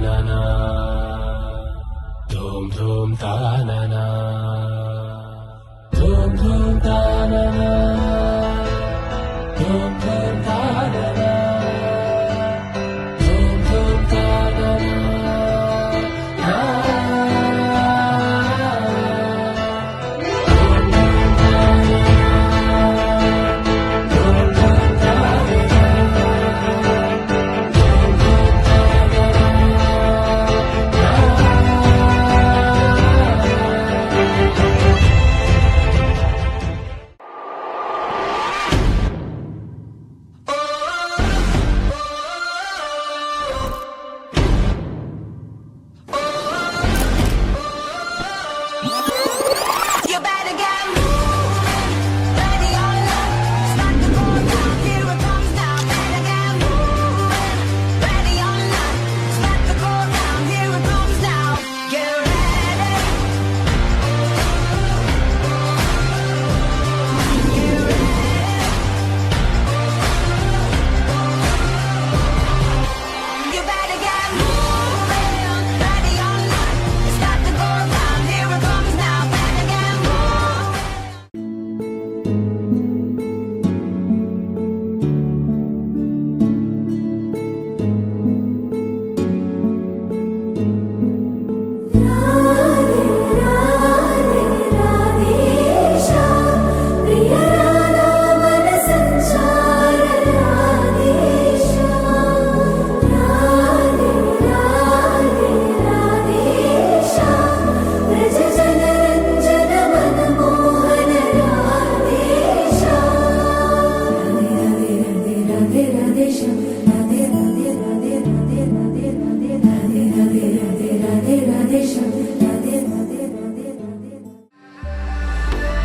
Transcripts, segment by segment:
na dum dum ta na na dum dum ta na na dum dum ta na na dum dum ta na na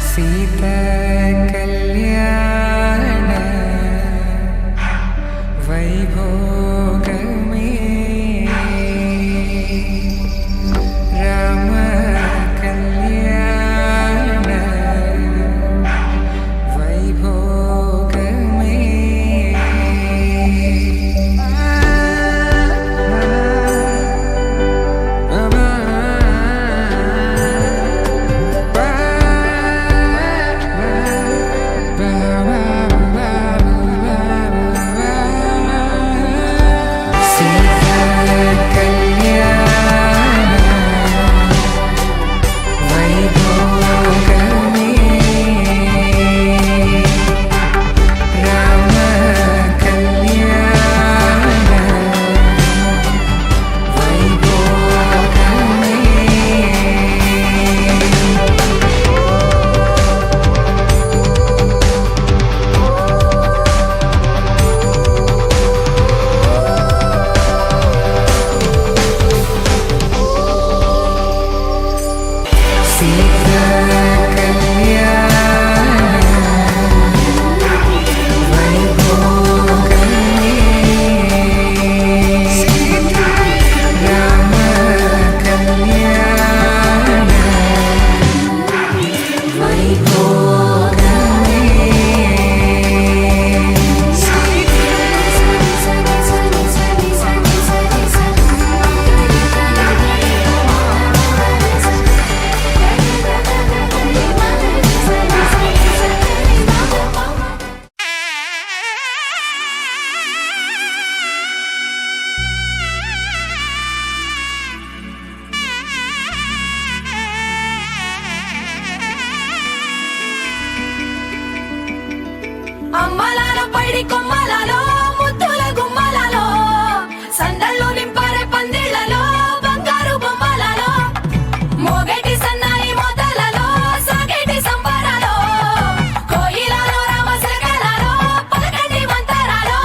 Sita कल्याण वैभोग में राम कल्याण वैभोग అమ్మలాలో పైడి కొమ్మలాలో ముద్దుల గుమ్మలాలో సందల్లో నింపారే పందిళ్లలో బంగారు బొమ్మలాలో మోగేటి సన్నాయి మోతలలో సాగేటి సంబరాలో కోయిలలో రామశకలాలో పలకటి మంతరాలో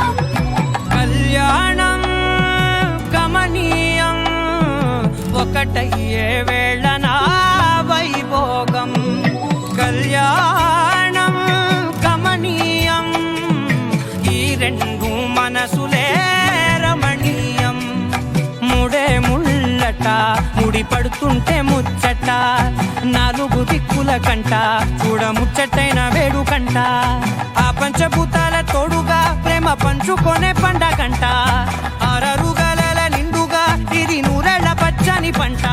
కళ్యాణం గమనీయం ఒకటయ్యే వేళ నా వైభోగం కళ్యాణం గమనీయం ఈ రెండు మనసులే రమణీయం ముడే ముళ్ళట ముడి పడుతుంటే ముచ్చట నాలుగు దిక్కుల కంట చూడ ముచ్చటైన వేడుకంట ఆ పంచభూతాల తోడుగా ప్రేమ పంచుకొనే పండగంట ఆరరుగల నిండుగా ఇది పంట